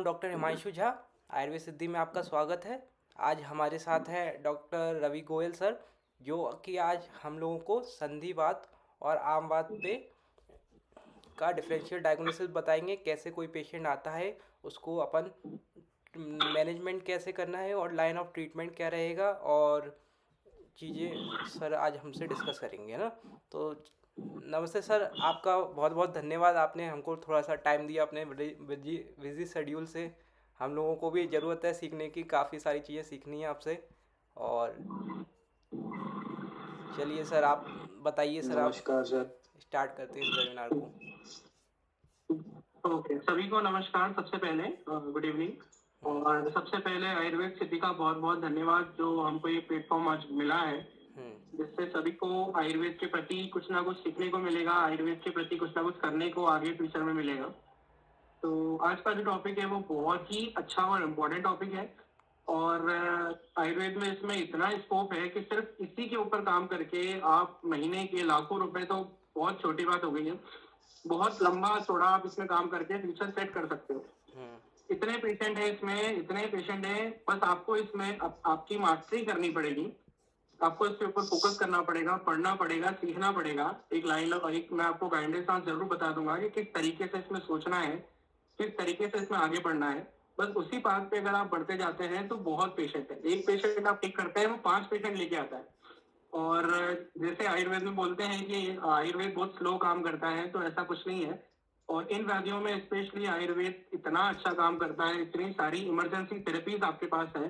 Doctor Himanshu Jha. Ayurveda सिद्धि में आपका स्वागत है। आज हमारे साथ है डॉक्टर रवि गोयल सर, जो कि आज हम लोगों को संधिवात और आमवात पे का डिफरेंशियल डायग्नोसिस बताएंगे। कैसे कोई पेशेंट आता है, उसको अपन मैनेजमेंट कैसे करना है और लाइन ऑफ ट्रीटमेंट क्या रहेगा, और चीज़ें सर आज हमसे डिस्कस करेंगे ना। तो नमस्ते सर, आपका बहुत बहुत धन्यवाद, आपने हमको थोड़ा सा टाइम दिया अपने बिजी शेड्यूल से। हम लोगों को भी ज़रूरत है सीखने की, काफ़ी सारी चीज़ें सीखनी है आपसे। और चलिए सर, आप बताइए सर, आप नमस्कार सर। स्टार्ट करते हैं इस वेबिनार को। ओके, सभी को नमस्कार। सबसे पहले गुड इवनिंग। हम्म। और सबसे पहले आयुर्वेद सिद्धि का बहुत बहुत धन्यवाद, जो हमको ये प्लेटफॉर्म आज मिला है, हम्म। जिससे सभी को आयुर्वेद के प्रति कुछ ना कुछ सीखने को मिलेगा, आयुर्वेद के प्रति कुछ ना कुछ करने को आगे फ्यूचर में मिलेगा। तो आज का जो टॉपिक है वो बहुत ही अच्छा और इम्पोर्टेंट टॉपिक है। और आयुर्वेद में इसमें इतना स्कोप है कि सिर्फ इसी के ऊपर काम करके आप महीने के लाखों रुपए, तो बहुत छोटी बात हो गई है, बहुत लंबा चौड़ा आप इसमें काम करके फ्यूचर सेट कर सकते हो। हम्म। इतने पेशेंट है इसमें, इतने पेशेंट है, बस आपको इसमें आपकी मास्टरी करनी पड़ेगी। आपको इसके ऊपर फोकस करना पड़ेगा, पढ़ना पड़ेगा, सीखना पड़ेगा। एक लाइन और एक मैं आपको गाइडेंस आज जरूर बता दूंगा कि किस तरीके से इसमें सोचना है, किस तरीके से इसमें आगे बढ़ना है। बस उसी पाथ पे अगर आप बढ़ते जाते हैं तो बहुत पेशेंट है, एक पेशेंट आप टिक करते हैं वो 5 पेशेंट लेके आता है। और जैसे आयुर्वेद में बोलते हैं कि आयुर्वेद बहुत स्लो काम करता है, तो ऐसा कुछ नहीं है। और इन व्याधियों में स्पेशली आयुर्वेद इतना अच्छा काम करता है, इतनी सारी इमरजेंसी थेरेपीज आपके पास है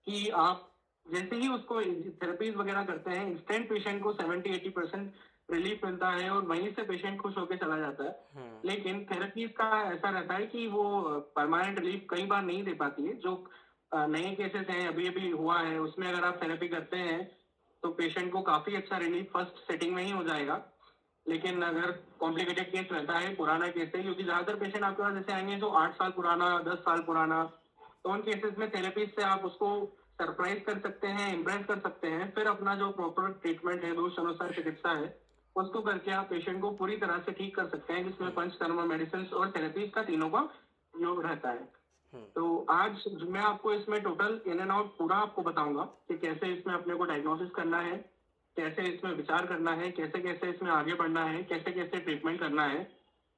कि आप जैसे ही उसको थेरेपीज वगैरह करते हैं, इंस्टेंट पेशेंट को 70-80% रिलीफ मिलता है और वहीं से पेशेंट खुश होकर चला जाता है। हम्म। लेकिन थेरेपीज का ऐसा रहता है कि वो परमानेंट रिलीफ कई बार नहीं दे पाती है। जो नए केसेस हैं, अभी अभी हुआ है, उसमें अगर आप थेरेपी करते हैं तो पेशेंट को काफी अच्छा रिलीफ फर्स्ट सेटिंग में ही हो जाएगा। लेकिन अगर कॉम्प्लिकेटेड केस रहता है, पुराना केस है, क्योंकि ज्यादातर पेशेंट आपके पास ऐसे आएंगे जो 8 साल पुराना, 10 साल पुराना, तो उन केसेस में थेरेपी से आप उसको सरप्राइज कर सकते हैं, इम्प्रेस कर सकते हैं। फिर अपना जो प्रॉपर ट्रीटमेंट है, दोष अनुसार चिकित्सा है, उसको करके आप पेशेंट को पूरी तरह से ठीक कर सकते हैं, जिसमें पंचकर्म, मेडिसिन और थेरेपीज का तीनों का योग रहता है। हम्म। तो आज मैं आपको इसमें टोटल इन एंड आउट पूरा आपको बताऊंगा कि कैसे इसमें अपने को डायग्नोसिस करना है, कैसे इसमें विचार करना है, कैसे कैसे इसमें आगे बढ़ना है, कैसे कैसे ट्रीटमेंट करना है।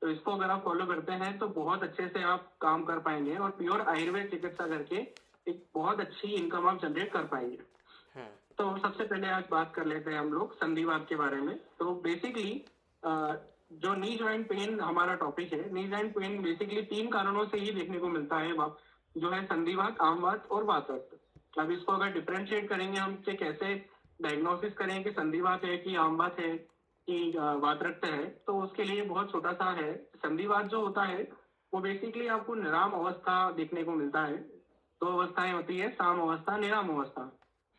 तो इसको अगर आप फॉलो करते हैं तो बहुत अच्छे से आप काम कर पाएंगे और प्योर आयुर्वेद चिकित्सा करके एक बहुत अच्छी इनकम आप जनरेट कर पाएंगे। हम्म। तो सबसे पहले आज बात कर लेते हैं हम लोग संधिवात के बारे में। तो बेसिकली जो नी जॉइंट पेन हमारा टॉपिक है, नी जॉइंट पेन बेसिकली 3 कारणों से ही देखने को मिलता है, जो है संधिवात, आमवात और वातरक्त। अब इसको अगर डिफरेंशिएट करेंगे हम कि कैसे डायग्नोसिस करें कि संधिवात है कि आमवात है कि वातरक्त है, तो उसके लिए बहुत छोटा सा है। संधिवात जो होता है वो बेसिकली आपको निराम अवस्था देखने को मिलता है। 2 अवस्थाएं होती है, साम अवस्था, निराम अवस्था।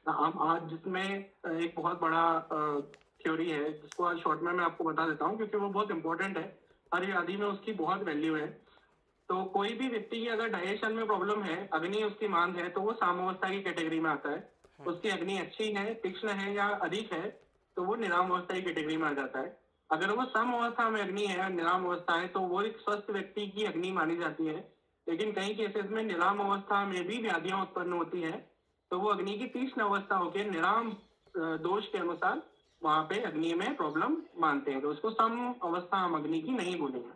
हम आज जिसमें एक बहुत बड़ा थ्योरी है, जिसको आज शॉर्ट में मैं आपको बता देता हूँ क्योंकि वो बहुत इंपॉर्टेंट है। हर व्याधि में उसकी बहुत वैल्यू है। तो कोई भी व्यक्ति की अगर डाइजेशन में प्रॉब्लम है, अग्नि उसकी मांद है, तो वो सामावस्था की कैटेगरी में आता है। उसकी अग्नि अच्छी है, तीक्ष्ण है या अधिक है, तो वो निराम अवस्था की कैटेगरी में आ जाता है। अगर वो सम अवस्था में अग्नि है, निराम अवस्था है, तो वो एक स्वस्थ व्यक्ति की अग्नि मानी जाती है। लेकिन कई केसेस में निराम अवस्था में भी व्याधियां उत्पन्न होती है, तो वो अग्नि की तीक्ष्ण अवस्था होकर निराम दोष के अनुसार वहां पे अग्नि में प्रॉब्लम मानते हैं, तो उसको सम अवस्था हम अग्नि की नहीं बोलेंगे।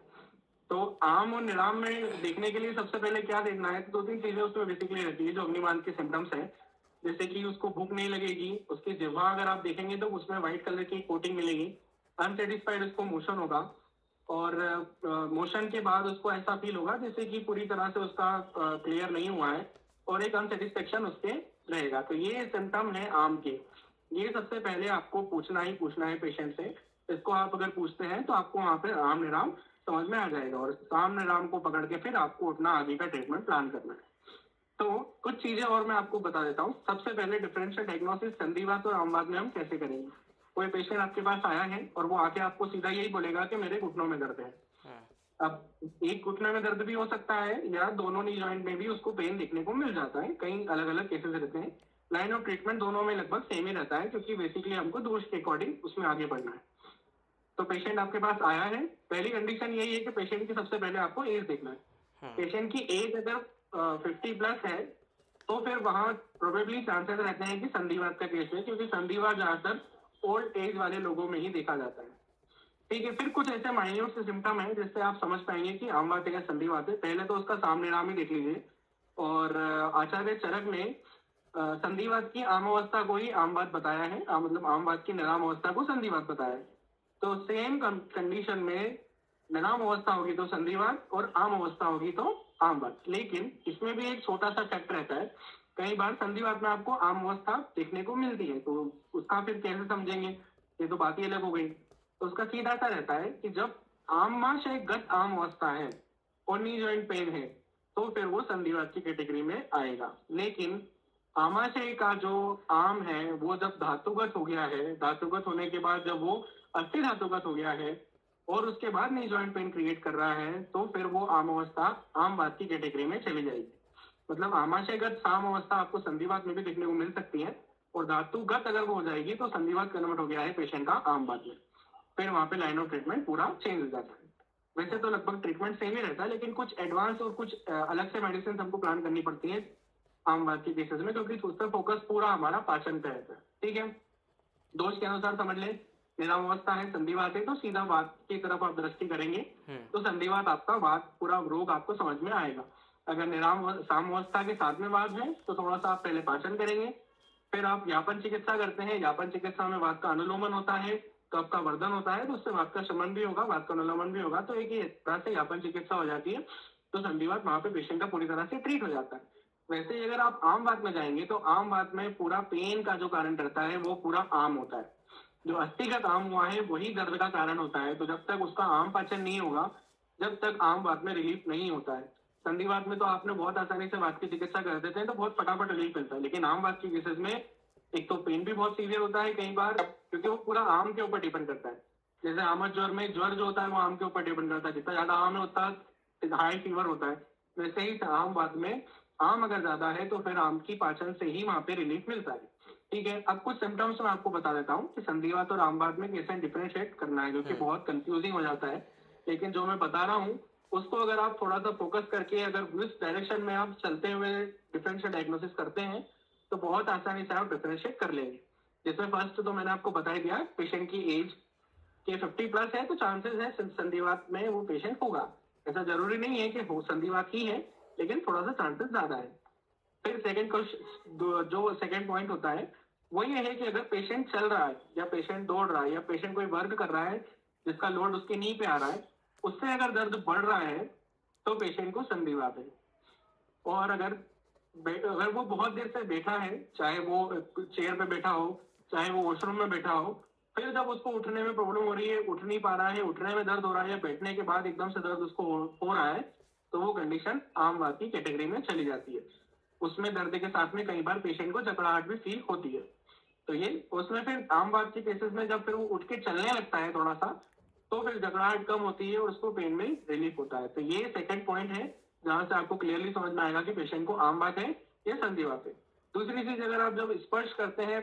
तो आम और निराम में देखने के लिए सबसे पहले क्या देखना है, तो 2-3 चीजें उसमें बेसिकली रहती है जो अग्निमान के सिम्टम्स है। जैसे कि उसको भूख नहीं लगेगी, उसकी जिह्वा अगर आप देखेंगे तो उसमें व्हाइट कलर की कोटिंग मिलेगी, अनसेटिस्फाइड उसको मोशन होगा, और मोशन के बाद उसको ऐसा फील होगा जैसे कि पूरी तरह से उसका क्लियर नहीं हुआ है, और एक अनसेटिस्फेक्शन उसके रहेगा। तो ये सिम्टम है आम के। ये सबसे पहले आपको पूछना ही पूछना है पेशेंट से। इसको आप अगर पूछते हैं तो आपको वहां पे आम निराम समझ में आ जाएगा, और आम निराम को पकड़ के फिर आपको अपना आगे का ट्रीटमेंट प्लान करना है। तो कुछ चीजें और मैं आपको बता देता हूँ। सबसे पहले डिफरेंशियल डायग्नोसिस संधिवात और आमवात में हम कैसे करेंगे। कोई पेशेंट आपके पास आया है और वो आके आपको सीधा यही बोलेगा कि मेरे घुटनों में दर्द है। हम्म। अब एक घुटने में दर्द भी हो सकता है या दोनों नी जॉइंट में भी उसको पेन देखने को मिल जाता है, कई अलग अलग केसेस रहते हैं। लाइन ऑफ ट्रीटमेंट दोनों में लगभग सेम ही रहता है, क्योंकि बेसिकली हमको दोष के अकॉर्डिंग उसमें आगे बढ़ना है। तो पेशेंट आपके पास आया है, पहली कंडीशन यही है कि पेशेंट की सबसे पहले आपको एज देखना है। पेशेंट की एज अगर 50+ है तो फिर वहाँ प्रोबेबली चांसेस रहते हैं कि संधिवात का केस है, क्योंकि संधिवात ज्यादातर ओल्ड एज वाले लोगों में ही देखा जाता है। ठीक है, फिर कुछ ऐसे माइन्यूट से सिम्टम है जिससे आप समझ पाएंगे कि आम बात है या संधिवात है। पहले तो उसका सामने नाम ही देख लीजिए। और आचार्य चरक ने संधिवात की आम अवस्था को ही आम बात बताया है, मतलब आम बात की निराम अवस्था को संधिवात बताया है। तो सेम कंडीशन में निराम अवस्था होगी तो संधिवात और आम अवस्था होगी तो आम बात। लेकिन इसमें भी एक छोटा सा फैक्ट रहता है, कई बार संधिवात में आपको आम अवस्था देखने को मिलती है, तो उसका फिर कैसे समझेंगे, ये तो बात ही अलग हो गई। तो उसका सीधा सा रहता है कि जब आमाशय गत आम अवस्था है और नी जॉइंट पेन है तो फिर वो संधिवात की कैटेगरी में आएगा। लेकिन आमाशय का जो आम है वो जब धातुगत हो गया है, धातुगत होने के बाद जब वो अस्थि धातुगत हो गया है और उसके बाद नी जॉइंट पेन क्रिएट कर रहा है तो फिर वो आम अवस्था आम बात की कैटेगरी में चली जाएगी। मतलब आमाशयगत साम अवस्था आपको संधिवात में भी देखने को मिल सकती है, और धातुगत अगर वो हो जाएगी तो संधिवात कन्वर्ट हो गया है पेशेंट का आम बात में। फिर वहां पे लाइन ऑफ ट्रीटमेंट पूरा चेंज हो जाता है। वैसे तो लगभग ट्रीटमेंट सेम ही रहता है, लेकिन कुछ एडवांस और कुछ अलग से मेडिसिन हमको प्लान करनी पड़ती है आम बात के केसेस में, क्योंकि उसका फोकस पूरा हमारा पाचन पे रहता है। ठीक है, दोष के अनुसार समझ ले, निराम अवस्था है, संधिवात है, तो सीधा वात की तरफ आप दृष्टि करेंगे तो संधिवात आपका वात पूरा रोग आपको समझ में आएगा। अगर निराम साम अवस्था के साथ में वात है तो थोड़ा सा आप पहले पाचन करेंगे, फिर आप यापन चिकित्सा करते हैं। यापन चिकित्सा में वात का अनुलोमन होता है, कफ का वर्धन होता है, तो उससे वात का शमन भी होगा, वात का अनुलोमन भी होगा, तो एक ही तरह से यापन चिकित्सा हो जाती है। तो संधिवात वहां पे पेशेंट का पूरी तरह से ट्रीट हो जाता है। वैसे ही अगर आप आम बात में जाएंगे तो आम बात में पूरा पेन का जो कारण रहता है वो पूरा आम होता है। जो अस्थिगत आम हुआ है वही दर्द का कारण होता है। तो जब तक उसका आम पाचन नहीं होगा, जब तक आम बात में रिलीफ नहीं होता है। संधिवात में तो आपने बहुत आसानी से वात की चिकित्सा कर देते हैं तो बहुत फटाफट रिलीफ मिलता है, लेकिन आम बात की केसेस में एक तो पेन भी बहुत सीवियर होता है कई बार, क्योंकि वो पूरा आम के ऊपर डिपेंड करता है। जैसे आमद ज्वर में ज्वर जो होता है वो आम के ऊपर डिपेंड करता है, जितना ज्यादा आम है उतना हाई फीवर होता है। वैसे ही आम बात में आम अगर ज्यादा है तो फिर आम की पाचन से ही वहां पे रिलीफ मिलता है। ठीक है, अब कुछ सिम्टम्स मैं आपको बता देता हूँ कि संधिवात और आम बात में कैसे डिफरेंशिएट करना है, जो कि बहुत कंफ्यूजिंग हो जाता है। लेकिन जो मैं बता रहा हूँ उसको अगर आप थोड़ा सा फोकस करके अगर इस डायरेक्शन में आप चलते हुए डिफरेंशियल डायग्नोसिस करते हैं तो बहुत आसानी से आप डिफरेंशिएट कर लेंगे। जिसमें फर्स्ट तो मैंने आपको बता ही दिया, पेशेंट की एज के 50+ है तो चांसेस है संधिवात में वो पेशेंट होगा। ऐसा जरूरी नहीं है कि हो संधिवात ही है, लेकिन थोड़ा सा चांसेस ज्यादा है। फिर सेकंड क्वेश्चन, जो सेकंड पॉइंट होता है वो ये है कि अगर पेशेंट चल रहा है या पेशेंट दौड़ रहा है या पेशेंट कोई वर्क कर रहा है जिसका लोड उसकी नी पे आ रहा है, उससे अगर दर्द बढ़ रहा है तो पेशेंट को संधिवात है। और अगर वो बहुत देर से बैठा है, चाहे वो चेयर पे बैठा हो चाहे वो वॉशरूम में बैठा हो, फिर जब उसको उठने में प्रॉब्लम हो रही है, उठ नहीं पा रहा है, उठने में दर्द हो रहा है या बैठने के बाद एकदम से दर्द उसको हो रहा है, तो वो कंडीशन आम बात की कैटेगरी में चली जाती है। उसमें दर्द के साथ में कई बार पेशेंट को जकड़ाहट भी फील होती है। तो ये उसमें फिर आम बात के केसेस में जब फिर वो उठ के चलने लगता है थोड़ा सा, तो फिर जकड़ाहट कम होती है और उसको पेन में रिलीफ होता है। तो ये सेकंड पॉइंट है जहां से आपको क्लियरली समझ में आएगा कि पेशेंट को आम बात है या संधिवात है। दूसरी चीज, अगर आप जब स्पर्श करते हैं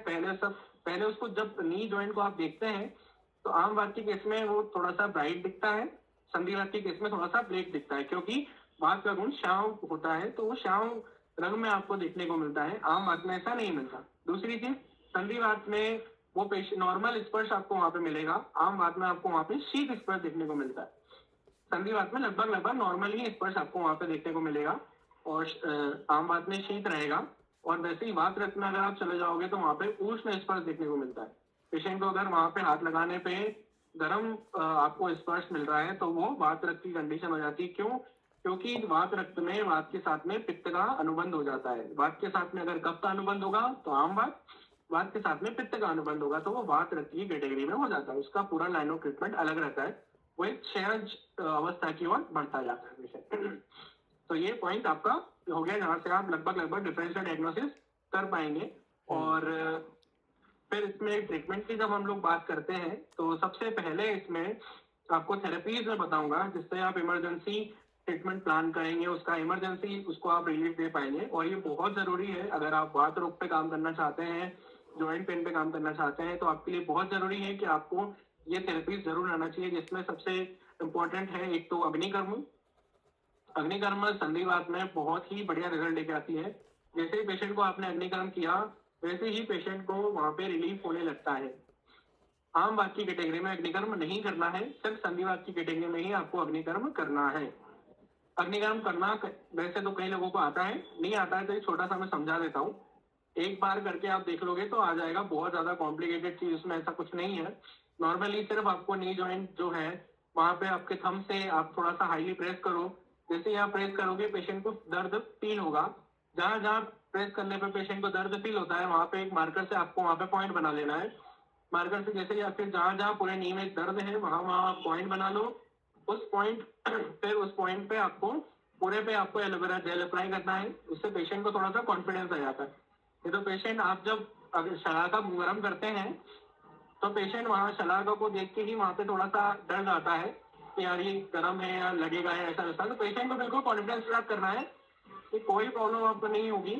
पहले उसको जब नी जॉइंट को आप देखते हैं तो आम बात के केस में वो थोड़ा सा ब्राइट दिखता है, संधिवात के केस में थोड़ा सा ब्लैक दिखता है, क्योंकि बात का गुण श्याम होता है तो वो श्याम रंग में आपको देखने को मिलता है, आम बात में ऐसा नहीं मिलता। दूसरी चीज, संधिवात में वो नॉर्मल स्पर्श आपको वहां पे मिलेगा, आम बात में आपको वहां पे शीत स्पर्श देखने को मिलता है। संधिवात में लगभग नॉर्मल ही स्पर्श आपको वहां पे देखने को मिलेगा और आम बात में शीत रहेगा। और वैसे ही वात रक्त में अगर आप चले जाओगे तो वहां पे उष्ण स्पर्श देखने को मिलता है। पेशेंट को अगर वहां पे हाथ लगाने पे गर्म आपको स्पर्श मिल रहा है तो वो वात रक्त की कंडीशन हो जाती है। क्यों? क्योंकि वात रक्त में वात के साथ में पित्त का अनुबंध हो जाता है। वात के साथ में अगर कफ का अनुबंध होगा तो आम वात के साथ में पित्त का अनुबंध होगा तो वो वात रक्त की कैटेगरी में हो जाता है। उसका पूरा लाइन ऑफ ट्रीटमेंट अलग रहता है, वो एक क्षयज अवस्था की ओर बढ़ता जाता है। तो ये पॉइंट आपका हो गया जहां से आप लगभग डिफरेंशियल डायग्नोसिस कर पाएंगे। और फिर इसमें ट्रीटमेंट की जब हम लोग बात करते हैं तो सबसे पहले इसमें आपको थेरेपीज में बताऊंगा जिससे आप इमरजेंसी ट्रीटमेंट प्लान करेंगे, उसका इमरजेंसी उसको आप रिलीफ दे पाएंगे। और ये बहुत जरूरी है अगर आप वात रोग पे काम करना चाहते हैं, ज्वाइंट पेन पे काम करना चाहते हैं, तो आपके लिए बहुत जरूरी है कि आपको ये थेरेपीज जरूर आना चाहिए, जिसमें सबसे इम्पोर्टेंट है एक तो अग्निकर्म, अग्निकर्म संधिवात में बहुत ही बढ़िया रिजल्ट लेके आती है। जैसे ही पेशेंट को आपने अग्निकर्म किया वैसे ही पेशेंट को वहां पे रिलीफ होने लगता है। आम वात की कैटेगरी में अग्निकर्म नहीं करना है, सिर्फ संधिवात की कैटेगरी में ही आपको अग्निकर्म करना है। अग्निकर्म करना वैसे तो कई लोगों को आता है, नहीं आता है तो एक छोटा सा मैं समझा देता हूँ। एक बार करके आप देख लोगे तो आ जाएगा, बहुत ज्यादा कॉम्प्लिकेटेड चीज उसमें ऐसा कुछ नहीं है। नॉर्मली सिर्फ आपको नी जॉइंट जो है वहां पे आपके थंब से आप थोड़ा सा हाईली प्रेस करो। जैसे ही आप प्रेस करोगे पेशेंट को दर्द फील होगा। जहां जहां प्रेस करने पे पेशेंट को दर्द फील होता है वहां पे एक मार्कर से आपको वहां पे पॉइंट बना लेना है। मार्कर से जैसे ही आपके जहां जहां पूरे नी में दर्द है वहां वहां आप पॉइंट बना लो। उस पॉइंट फिर उस पॉइंट पे आपको पूरे पे आपको एलोवेरा जेल अप्लाई करना है। उससे पेशेंट को थोड़ा सा कॉन्फिडेंस आ जाता है। ये तो पेशेंट आप जब अगर शलाका गर्म करते हैं तो पेशेंट वहां शलाका को देख के ही वहां पे थोड़ा सा डर जाता है कि यार ये गर्म है या लगेगा है ऐसा वैसा। तो पेशेंट को बिल्कुल कॉन्फिडेंस के साथ करना है कि कोई प्रॉब्लम आपको नहीं होगी।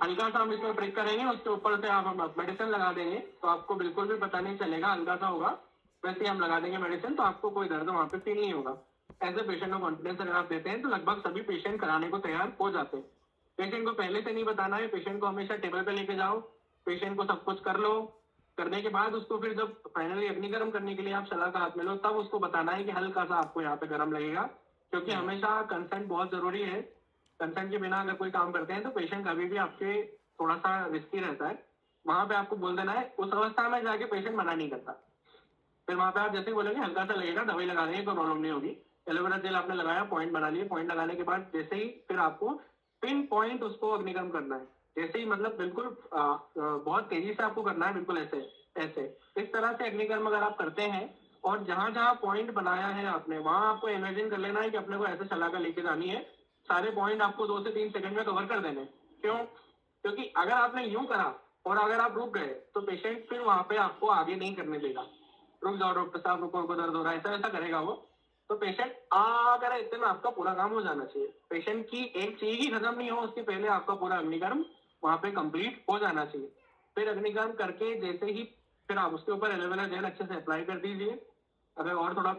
हल्का सा हम इसमें प्रिक करेंगे, उसके ऊपर से हम मेडिसिन लगा देंगे तो आपको बिल्कुल भी पता नहीं चलेगा, हल्का सा होगा। वैसे ही हम लगा देंगे मेडिसिन तो आपको कोई दर्द वहां पे फील नहीं होगा। ऐसे पेशेंट को कॉन्फिडेंस अगर आप देते हैं तो लगभग सभी पेशेंट कराने को तैयार हो जाते हैं। पेशेंट को पहले से नहीं बताना है, पेशेंट को हमेशा टेबल पे लेके जाओ, पेशेंट को सब कुछ कर लो। करने के बाद उसको फिर जब फाइनली अग्निकर्म करने के लिए आप शलाका हाथ में लो तब उसको बताना है कि हल्का सा आपको यहाँ पे गर्म लगेगा। क्योंकि हमेशा कंसेंट बहुत जरूरी है। कंसेंट के बिना अगर कोई काम करते हैं तो पेशेंट कभी भी आपके थोड़ा सा रिस्की रहता है। वहां पे आपको बोल देना है, उस अवस्था में जाके पेशेंट मना नहीं करता। फिर वहां पे आप जैसे ही बोलेंगे हल्का सा लगेगा, दवाई लगा देंगे, कोई प्रॉब्लम नहीं होगी। एलोवेरा जेल आपने लगाया, पॉइंट बना लिए, पॉइंट लगाने के बाद जैसे ही फिर आपको पिन पॉइंट उसको अग्निकर्म करना है। जैसे ही मतलब बिल्कुल बहुत तेजी से आपको करना है, बिल्कुल ऐसे ऐसे इस तरह से अग्निकर्म अगर आप करते हैं और जहां जहां पॉइंट बनाया है आपने वहां आपको इमेजिन कर लेना है कि अपने को ऐसे शलाका लेके जानी है। सारे पॉइंट आपको 2 से 3 सेकंड में कवर कर देने। क्यों? क्योंकि अगर आपने यूं करा और अगर आप रुक गए तो पेशेंट फिर वहां पे आपको आगे नहीं करने देगा। रुक जाओ डॉक्टर साहब, रुको, रुको, दर्द हो रहा है, ऐसा ऐसा करेगा वो। तो पेशेंट अगर इतने में आपका पूरा काम हो जाना चाहिए। पेशेंट की एक चीज ही खत्म नहीं हो उसके पहले आपका पूरा अग्निकर्म वहां पे कंप्लीट हो जाना चाहिए। फिर अग्निकर्म करके जैसे ही फिर आप उसके ऊपर एलोवेरा जेल अच्छे से अप्लाई कर दीजिए। अगर और थोड़ा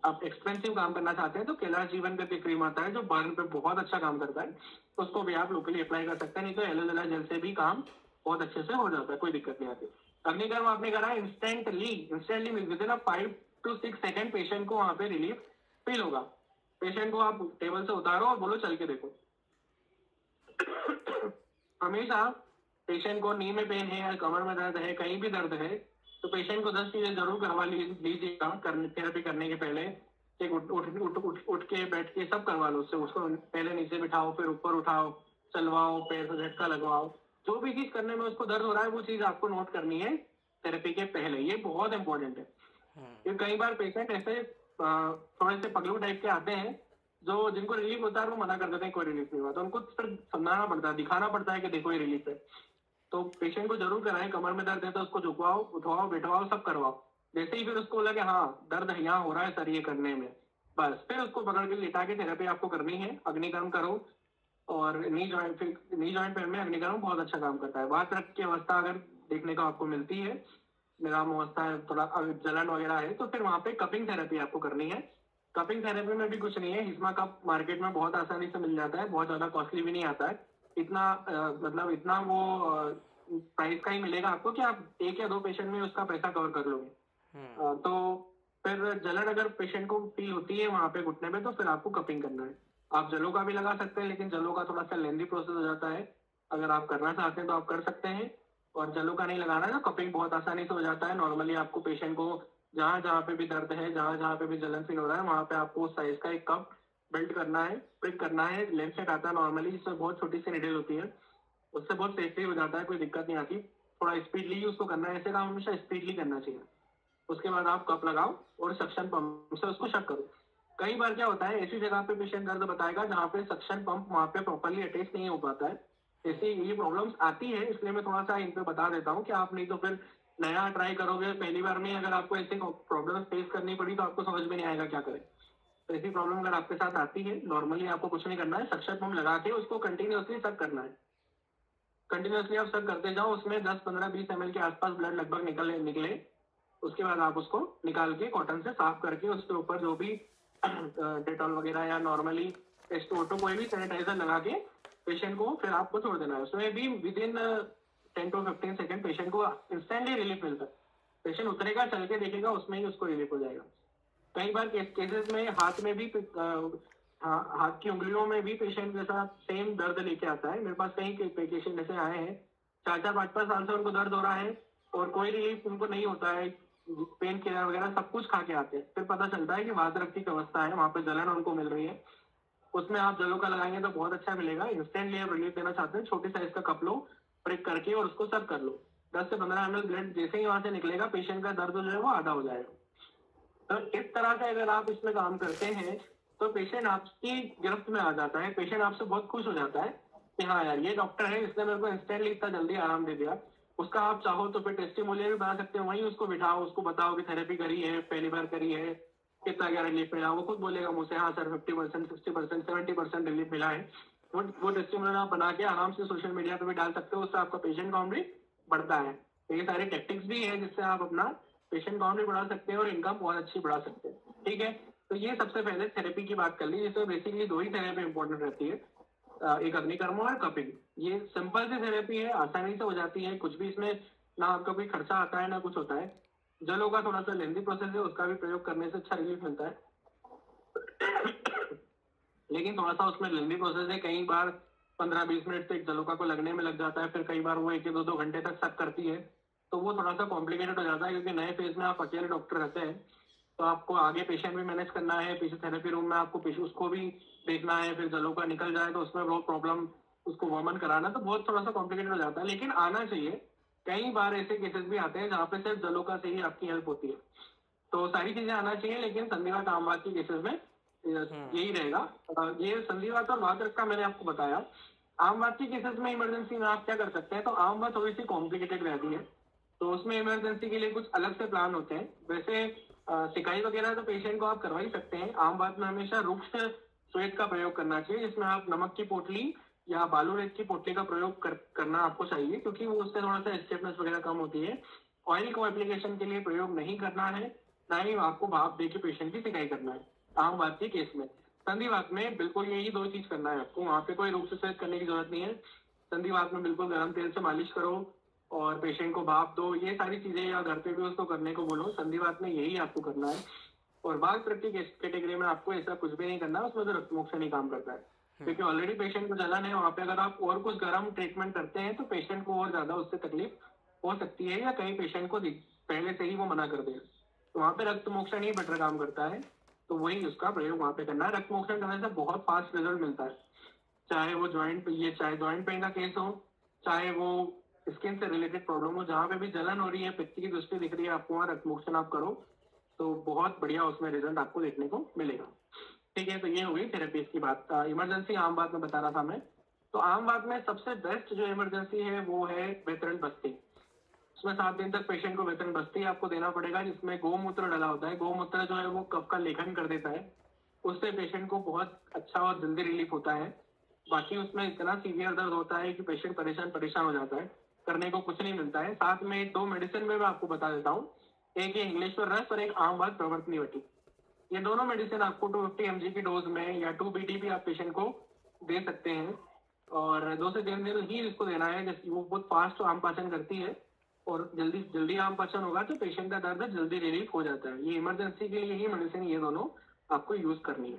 आप एक्सपेंसिव काम करना चाहते हैं तो कैलाश जीवन करके क्रीम आता है जो बर्न पे बहुत अच्छा काम करता है, उसको भी आप लोकली अप्लाई कर सकते हैं। नहीं तो एलोवेरा जेल से भी काम बहुत अच्छे से हो जाता है, कोई दिक्कत नहीं आती। अग्निकर्म आपने करा instantly with in 5 to 6 second patient को वहां पे रिलीफ फील होगा। पेशेंट को आप टेबल से उतारो और बोलो चल के देखो। हमेशा पेशेंट को नी में पेन है या कमर में दर्द है, कहीं भी दर्द है तो पेशेंट को 10 चीजें जरूर करवा लीजिएगा थेरेपी करने के पहले। एक उठ उठ उठ उठ उठ के बैठ के सब करवा लो उससे। उसको पहले नीचे बिठाओ, फिर ऊपर उठाओ, चलवाओ, पैर से झटका लगवाओ। जो भी चीज करने में उसको दर्द हो रहा है वो चीज आपको नोट करनी है थेरेपी के पहले। ये बहुत इंपॉर्टेंट है। ये कई बार पेशेंट ऐसे थोड़े से पगलू टाइप के आते हैं जो जिनको रिलीफ होता है वो मना कर देते हैं कोई रिलीफ नहीं हुआ, तो उनको फिर समझाना पड़ता है, दिखाना पड़ता है कि देखो ये रिलीफ है। तो पेशेंट को जरूर कराएं। कमर में दर्द है तो उसको झुकवाओ, उठवाओ, बैठवाओ, सब करवाओ। जैसे ही फिर उसको लगे हाँ दर्द यहाँ हो रहा है सर ये करने में, बस फिर उसको पकड़ के लिटा के थेरेपी आपको करनी है। अग्निकर्म करो। और नी जॉइंट पेन में अग्निकर्म बहुत अच्छा काम करता है। वात रक्त की अवस्था अगर देखने को आपको मिलती है, निराम अवस्था है, थोड़ा जलन वगैरह है तो फिर वहां पे कपिंग थेरेपी आपको करनी है। कपिंग थेरेपी में भी कुछ नहीं है, हिस्मा कप मार्केट में बहुत आसानी से मिल जाता है, बहुत ज्यादा कॉस्टली भी नहीं आता है। इतना मतलब इतना वो प्राइस का ही मिलेगा आपको कि आप 1 या 2 पेशेंट में उसका पैसा कवर कर लोगे। तो फिर जलन अगर पेशेंट को फील होती है वहां पे घुटने में तो फिर आपको कपिंग करना है। आप जलो का भी लगा सकते हैं लेकिन जलो का थोड़ा सा लेंदी प्रोसेस हो जाता है। अगर आप करना चाहते हैं तो आप कर सकते हैं। और जलो का नहीं लगाना है तो कपिंग बहुत आसानी से हो जाता है। नॉर्मली आपको पेशेंट को जहां जहां पे भी दर्द है, जहां जहां पे भी जलन फील हो रहा है वहां पे आपको उस साइज का एक कप बिल्ड करना है, प्रिक करना है। लेंथ सेट आता है नॉर्मली, इसमें बहुत छोटी सी निडल होती है, उससे बहुत सेफली हो जाता है, कोई दिक्कत नहीं आती। थोड़ा स्पीडली उसको करना है, ऐसे काम हमेशा स्पीडली करना चाहिए। उसके बाद आप कप लगाओ और सक्शन पंप से उसको शक करो। कई बार क्या होता है ऐसी जगह पे पेशेंट दर्द बताएगा जहाँ पे सक्शन पंप वहां पे प्रॉपरली अटैच नहीं हो पाता है। ऐसी ये प्रॉब्लम्स आती है, इसलिए मैं थोड़ा सा इन पे बता देता हूँ कि आप नहीं तो फिर नया ट्राई करोगे पहली बार में, अगर आपको ऐसी प्रॉब्लम फेस करनी पड़ी तो आपको समझ में नहीं आएगा क्या करें। तो ऐसी प्रॉब्लम अगर आपके साथ आती है, नॉर्मली आपको कुछ नहीं करना है, सक्शन पंप लगा के उसको कंटिन्यूअसली सक करना है। कंटिन्यूअसली आप सक करते जाओ, उसमें 10-15-20 ml के आसपास ब्लड लगभग निकले। उसके बाद आप उसको निकाल के कॉटन से साफ करके उसके ऊपर जो भी डेटॉल वगैरह या नॉर्मली टेस्टो कोई भी सैनिटाइजर लगा के पेशेंट को फिर आपको छोड़ देना है। उसमें भी with in 10 to 15 second patient को इंस्टेंटली रिलीफ मिलता है। पेशेंट उतरेगा, चल के देखेगा, उसमें ही उसको रिलीफ हो जाएगा। कई बार केसेस में हाथ में भी हाथ की उंगलियों में भी पेशेंट के साथ सेम दर्द लेके आता है। मेरे पास कई पेशेंट ऐसे आए हैं, 4-5 साल से उनको दर्द हो रहा है और कोई रिलीफ उनको नहीं होता है, पेन किलर वगैरह सब कुछ खा के आते हैं। फिर पता चलता है कि वातरक्त की अवस्था है, वहां पे जलन उनको मिल रही है। उसमें आप जलों का लगाएंगे तो बहुत अच्छा मिलेगा। इंस्टेंटली आप रिलीफ देना चाहते हैं, छोटी साइज का कप लो, प्रिक करके और उसको सब कर लो। 10 से 15 ml ब्लड जैसे ही वहां से निकलेगा, पेशेंट का दर्द जो है वो आधा हो जाएगा। तो इस तरह से अगर आप इसमें काम करते हैं तो पेशेंट आपकी गिरफ्त में आ जाता है। पेशेंट आपसे बहुत खुश हो जाता है कि हाँ यार, ये डॉक्टर है, इसने मेरे को इंस्टेंटली इतना जल्दी आराम दे दिया। उसका आप चाहो तो फिर टेस्टिमोनियल भी बना सकते हो, वहीं उसको बिठाओ, उसको बताओ कि थेरेपी करी है, पहली बार करी है, कितना क्या रिलीफ मिला। वो खुद बोलेगा मुझसे, हाँ सर 50%, 60%, 70% रिलीफ मिला है। वो टेस्टिमोनियल आप बना के आराम से सोशल मीडिया पे भी डाल सकते हो, उससे आपका पेशेंट काउंट भी बढ़ता है। तो ये सारे टेक्टिक्स भी है जिससे आप अपना पेशेंट काउंट भी बढ़ा सकते हैं और इनकम बहुत अच्छी बढ़ा सकते हैं। ठीक है, तो ये सबसे पहले थेरेपी की बात कर ली, जिसमें बेसिकली 2 ही थेरेपी इंपॉर्टेंट रहती है, एक अग्निकर्म और कपिंग। ये सिंपल सी थेरेपी है, आसानी से हो जाती है, कुछ भी इसमें ना आपका कोई खर्चा आता है ना कुछ होता है। जलों का थोड़ा सा लेंथी प्रोसेस है, उसका भी प्रयोग करने से अच्छा रिलीफ मिलता है लेकिन थोड़ा सा उसमें लेंथी प्रोसेस है। कई बार 15-20 मिनट से एक जलोका को लगने में लग जाता है, फिर कई बार वो 1-2 घंटे तक सक करती है, तो वो थोड़ा सा कॉम्प्लिकेटेड हो जाता है, क्योंकि नए फेज में आप अकेले डॉक्टर रहते हैं, तो आपको आगे पेशेंट भी मैनेज करना है, पीछे थेरेपी रूम में आपको उसको भी देखना है, फिर जलोका निकल जाए तो उसमें बहुत प्रॉब्लम, उसको वॉर्मन कराना, तो बहुत थोड़ा सा कॉम्प्लिकेटेड हो जाता है। लेकिन आना चाहिए। कई बार ऐसे केसेस भी आते हैं जहाँ पे सिर्फ जलोका से ही आपकी हेल्प होती है, तो सारी चीजें आना चाहिए। लेकिन संधिवात आमवात की केसेस में यही रहेगा। ये संधिवात और वातरक्त का मैंने आपको बताया। आमवात की केसेस में इमरजेंसी में आप क्या कर सकते हैं, तो आमवात थोड़ी सी कॉम्प्लिकेटेड रहती है, तो उसमें इमरजेंसी के लिए कुछ अलग से प्लान होते हैं। वैसे सिकाई वगैरह तो पेशेंट को आप करवा ही सकते हैं। आम बात में हमेशा रुक्ष श्वेत का प्रयोग करना चाहिए, जिसमें आप नमक की पोटली या बालू रेत की पोटली का प्रयोग करना आपको चाहिए, क्योंकि वो उससे थोड़ा सा स्टेफनेस वगैरह कम होती है। ऑयल को एप्लीकेशन के लिए प्रयोग नहीं करना है, ना ही आपको भाप दे के पेशेंट की सिकाई करना है आम बात के केस में। संधिवात में बिल्कुल यही 2 चीज करना है आपको, वहां पे कोई रुक्ष श्वेत करने की जरूरत नहीं है। संधिवात में बिल्कुल गर्म तेल से मालिश करो और पेशेंट को भाप दो, ये सारी चीजें, या घर पे भी उसको करने को बोलो। संधिवात में यही आपको करना है। और बाल प्रति कैटेगरी में आपको ऐसा कुछ भी नहीं करना, उसमें तो रक्त मोक्षण ही काम करता है, क्योंकि ऑलरेडी पेशेंट को जलन है। वहां पे अगर आप और कुछ गर्म ट्रीटमेंट करते हैं तो पेशेंट को और ज्यादा उससे तकलीफ हो सकती है, या कई पेशेंट को पहले से ही वो मना कर दे, तो वहां पे रक्त मोक्षण ही बेटर काम करता है, तो वही उसका प्रयोग वहां पे करना है। रक्त मोक्षण करने से बहुत फास्ट रिजल्ट मिलता है, चाहे वो चाहे ज्वाइंट पेन का केस हो, चाहे वो स्किन से रिलेटेड प्रॉब्लम हो, जहाँ पे भी जलन हो रही है, पित्त की दृष्टि दिख रही है आपको, वहाँ रक्त मोक्षण आप करो तो बहुत बढ़िया उसमें रिजल्ट आपको देखने को मिलेगा। ठीक है, तो ये हो गई थेरेपीज की बात। इमरजेंसी आम बात में बता रहा था मैं। तो आम बात में सबसे बेस्ट जो इमरजेंसी है वो है वेतरण बस्ती। उसमें 7 दिन तक पेशेंट को वेतरण बस्ती आपको देना पड़ेगा, जिसमें गौमूत्र डाला होता है। गौमूत्र जो है वो कफ का लेखन कर देता है, उससे पेशेंट को बहुत अच्छा और जल्दी रिलीफ होता है। बाकी उसमें इतना सीवियर दर्द होता है कि पेशेंट परेशान हो जाता है, करने को कुछ नहीं मिलता है। साथ में 2 मेडिसिन में मैं आपको बता देता हूँ, एक है इंग्लिश्वर रस और एक आम बात प्रवर्तनी वटी। ये दोनों मेडिसिन आपको 250 mg की डोज में या 2 BD भी आप पेशेंट को दे सकते हैं, और 2 से 3 दिन ही इसको देना है, जैसे वो बहुत फास्ट आम पाचन करती है और जल्दी जल्दी आम पाचन होगा तो पेशेंट का दर्द जल्दी रिलीफ हो जाता है। ये इमरजेंसी के लिए ही मेडिसिन ये दोनों आपको यूज करनी है।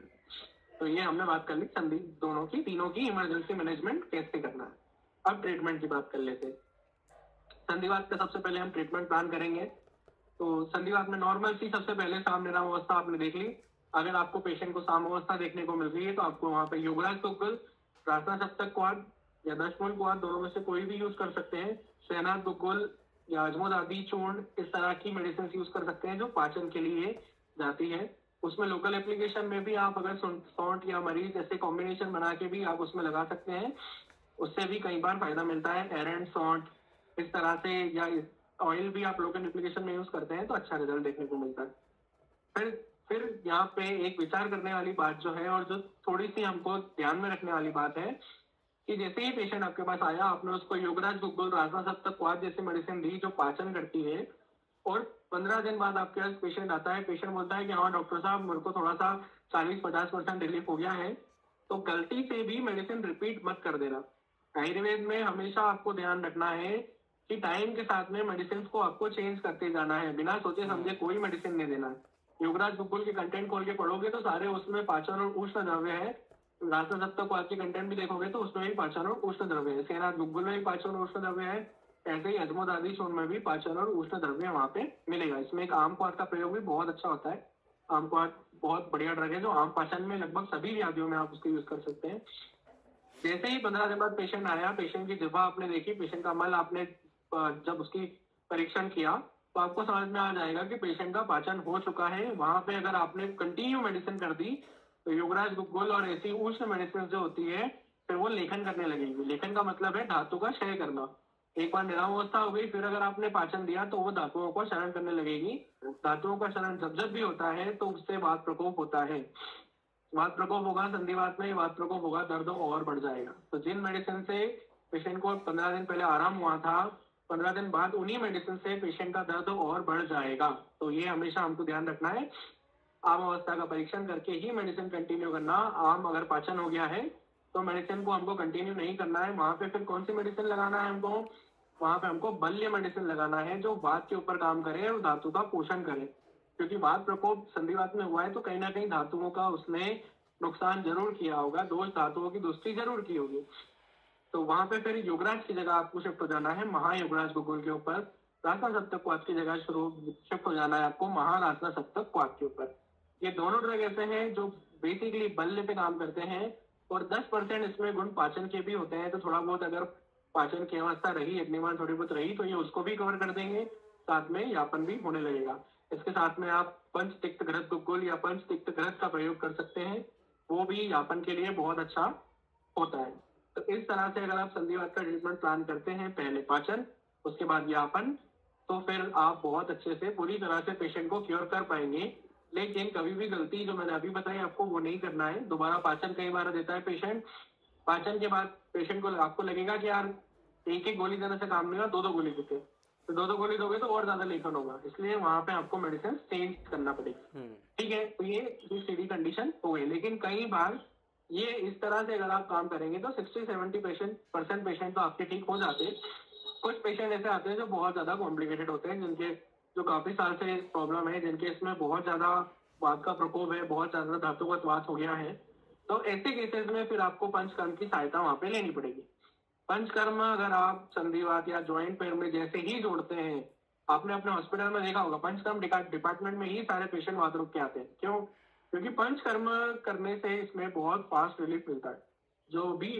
तो ये हमने बात कर ली संधि दोनों की, तीनों की इमरजेंसी मैनेजमेंट कैसे करना है। अब ट्रीटमेंट की बात कर लेते हैं। संधिवात का सबसे पहले हम ट्रीटमेंट प्लान करेंगे। तो संधिवात में नॉर्मल सी सबसे पहले सामनेराम अवस्था आपने देख ली। अगर आपको पेशेंट को साम अवस्था देखने को मिल रही है तो आपको वहां पे योगराज तुक्कल, प्रार्थना सप्तक क्वाद या 10 मूल क्वाद, दोनों में से कोई भी यूज कर सकते हैं। शहनाज दुग्गुल या अजमोद आदि चूर्ण, इस तरह की मेडिसिन यूज कर सकते हैं जो पाचन के लिए जाती है। उसमें लोकल एप्लीकेशन में भी आप अगर सौंठ या मरीज ऐसे कॉम्बिनेशन बना के भी आप उसमें लगा सकते हैं, उससे भी कई बार फायदा मिलता है। एरेंट सौंठ इस तरह से, या ऑयल भी आप लोकल एप्लीकेशन में यूज करते हैं तो अच्छा रिजल्ट देखने को मिलता है। फिर यहाँ पे एक विचार करने वाली बात जो है, और जो थोड़ी सी हमको ध्यान में रखने वाली बात है, कि जैसे ही पेशेंट आपके पास आया, आपने उसको योगराज गुग्गुल राजमा सप्तक क्वाद जैसी मेडिसिन दी जो पाचन करती है, और 15 दिन बाद आपके पास पेशेंट आता है, पेशेंट बोलता है कि हाँ डॉक्टर साहब मेरे को थोड़ा सा 40-50% रिलीफ हो गया है, तो गलती से भी मेडिसिन रिपीट मत कर देना। आयुर्वेद में हमेशा आपको ध्यान रखना है कि टाइम के साथ में मेडिसिन को आपको चेंज करते जाना है, बिना सोचे समझे कोई मेडिसिन नहीं देना है। योगराज गुगुल के कंटेंट खोल के पढ़ोगे तो सारे उसमें पाचन और उष्ण द्रव्य है। राष्ट्र सप्तक को आपके कंटेंट भी देखोगे तो उसमें भी पाचन और उष्ण द्रव्य है। सेनाथ गुगुल में भी पाचन और उष्ण द्रव्य है, ऐसे ही अजमोदादी शोन में भी पाचन और उष्ण द्रव्य वहाँ पे मिलेगा। इसमें एक आम क्वाथ का प्रयोग भी बहुत अच्छा होता है। आम क्वाथ बहुत बढ़िया ड्रग है जो आम पाचन में लगभग सभी व्याधियों में आप उसको यूज कर सकते हैं। जैसे ही 15 दिन बाद पेशेंट आया, पेशेंट की जिह्वा आपने देखी, पेशेंट का मल आपने जब उसकी परीक्षण किया तो आपको समझ में आ जाएगा कि पेशेंट का पाचन हो चुका है। वहां पे अगर आपने कंटिन्यू मेडिसिन कर दी तो योगराज गुगुल और ऐसी उष्ण मेडिसिन जो होती है फिर वो लेखन करने लगेगी। लेखन का मतलब है धातु का क्षय करना। एक बार निरावस्था हो गई, फिर अगर आपने पाचन दिया तो वो धातुओं को शरण करने लगेगी। धातुओं का शरण जब भी होता है तो उससे वात प्रकोप होता है। वात प्रकोप होगा, संधिवात में वात प्रकोप होगा, दर्द और बढ़ जाएगा। तो जिन मेडिसिन से पेशेंट को 15 दिन पहले आराम हुआ था, 15 दिन बाद उन्हीं मेडिसिन से पेशेंट का दर्द और बढ़ जाएगा। तो ये हमेशा हमको ध्यान रखना है। आम अवस्था का परीक्षण करके ही मेडिसिन कंटिन्यू करना। आम अगर पाचन हो गया है तो मेडिसिन को हमको कंटिन्यू नहीं करना है। वहां पे फिर कौन सी मेडिसिन लगाना है हमको? वहां पे हमको बल्य मेडिसिन लगाना है जो वात के ऊपर काम करे और धातु का पोषण करे। क्योंकि वात प्रकोप संधिवात में हुआ है तो कहीं ना कहीं धातुओं का उसने नुकसान जरूर किया होगा, दोष धातुओं की दुष्टि जरूर की होगी। तो वहां पे फिर योगराज की जगह आपको शिफ्ट हो जाना है महायोगराज गुगुल के ऊपर। रासना सप्तक क्वाथ की जगह शुरू शिफ्ट हो जाना है आपको महारासना सप्तक क्वाथ के ऊपर। ये दोनों ड्रग ऐसे हैं जो बेसिकली बल्य पे काम करते हैं और 10% इसमें गुण पाचन के भी होते हैं। तो थोड़ा बहुत अगर पाचन की अवस्था रही, अग्निमान थोड़ी बहुत रही तो ये उसको भी कवर कर देंगे, साथ में यापन भी होने लगेगा। इसके साथ में आप पंच तिक्त घृत गुगुल या पंच तिक्त घृत का प्रयोग कर सकते हैं, वो भी यापन के लिए बहुत अच्छा होता है। तो इस तरह से अगर आप संधिवात का ट्रीटमेंट प्लान करते हैं, पहले पाचन उसके बाद यापन, तो फिर आप बहुत अच्छे से पूरी तरह से पेशेंट को क्योर कर पाएंगे। लेकिन कभी भी गलती जो मैंने अभी बताई आपको वो नहीं करना है। दोबारा पाचन कई बार देता है पेशेंट, पाचन के बाद पेशेंट को आपको लगेगा कि यार एक एक गोली देने से काम नहीं होगा, दो दो गोली देते, तो दो दो गोली दोगे तो और ज्यादा लेखन होगा, इसलिए वहां पे आपको मेडिसिन चेंज करना पड़ेगा। ठीक है, तो ये सीधी कंडीशन हो गई। लेकिन कई बार ये इस तरह से अगर आप काम करेंगे तो 60-70% पेशेंट तो आपके ठीक हो जाते हैं। कुछ पेशेंट ऐसे आते हैं जो बहुत ज्यादा कॉम्प्लिकेटेड होते हैं, जिनके जो काफी साल से प्रॉब्लम है, जिनके इसमें बहुत ज्यादा वात का प्रकोप है, बहुत ज्यादा धातुगत वात हो गया है। तो ऐसे केसेस में फिर आपको पंचकर्म की सहायता वहां पे लेनी पड़ेगी। पंचकर्म अगर आप संधिवात या ज्वाइंट पेन में जैसे ही जोड़ते हैं, आपने अपने हॉस्पिटल में देखा होगा पंचकर्म डिपार्टमेंट में ही सारे पेशेंट वात रोग के आते हैं। क्यों? क्योंकि पंचकर्म करने से इसमें बहुत फास्ट रिलीफ मिलता है। जो भी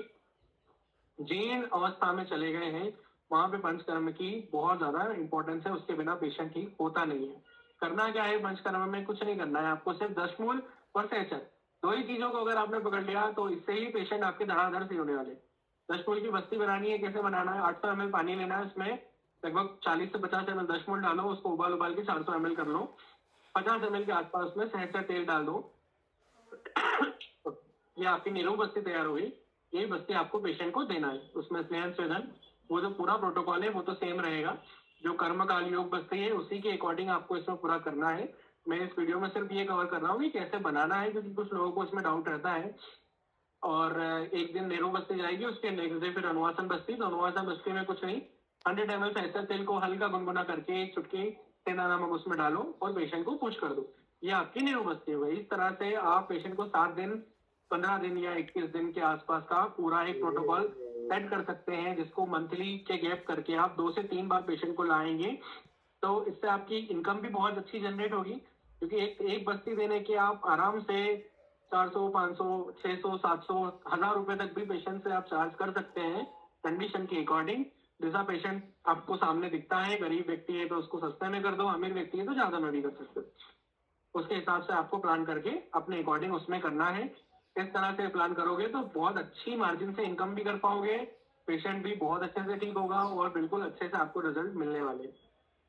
जीर्ण अवस्था में चले गए हैं वहां पे पंचकर्म की बहुत ज्यादा इंपॉर्टेंस है, उसके बिना पेशेंट ठीक होता नहीं है। करना क्या है पंचकर्म में? कुछ नहीं करना है आपको, सिर्फ दशमूल और सेचन, दो ही चीजों को अगर आपने पकड़ लिया तो इससे ही पेशेंट आपके धड़ाधड़ से होने वाले। दशमूल की बस्ती बनानी है, कैसे बनाना है? 800 ml पानी लेना है, उसमें लगभग 40 से 50 ml दशमूल डालो, उसको उबाल उबाल के 400 ml कर लो, 50 ml के आसपास उसमें सहसा तेल डाल दो, ये आपकी निरोग बस्ती तैयार हो गई। यही बस्ती आपको पेशेंट को देना है। उसमें स्नेहन स्वेदन वो जो पूरा प्रोटोकॉल है वो तो सेम रहेगा, जो कर्मकाल योग बस्ती है उसी के अकॉर्डिंग आपको इसमें पूरा करना है। मैं इस वीडियो में सिर्फ ये कवर कर रहा हूँ कि कैसे बनाना है, क्योंकि कुछ लोगों को इसमें डाउट रहता है। और एक दिन नेहरू बस्ती जाएगी, उसके नेक्स्ट डे फिर अनुवासन बस्ती। तो अनुवासन बस्ती में कुछ नहीं, 100 ml सहसा तेल को हल्का गुनगुना करके एक चुटकी सेंधा नमक उसमें डालो और पेशेंट को पुश कर दो, ये आपकी नेहरू बस्ती हो गई। इस तरह से आप पेशेंट को 7 दिन, 15 दिन या 21 दिन के आसपास का पूरा एक प्रोटोकॉल सेट कर सकते हैं, जिसको मंथली के गैप करके आप 2 से 3 बार पेशेंट को लाएंगे। तो इससे आपकी इनकम भी बहुत अच्छी जनरेट होगी, क्योंकि एक बस्ती देने के आप आराम से 400, 500, 600, 700, 1000 रुपए तक भी पेशेंट से आप चार्ज कर सकते हैं, कंडीशन के अकॉर्डिंग। जैसा पेशेंट आपको सामने दिखता है, गरीब व्यक्ति है तो उसको सस्ते में कर दो, अमीर व्यक्ति है तो ज्यादा में भी कर सकते हो। उसके हिसाब से आपको प्लान करके अपने अकॉर्डिंग उसमें करना है। इस तरह से प्लान करोगे तो बहुत अच्छी मार्जिन से इनकम भी कर पाओगे, पेशेंट भी बहुत अच्छे से ठीक होगा और बिल्कुल अच्छे से आपको रिजल्ट मिलने वाले।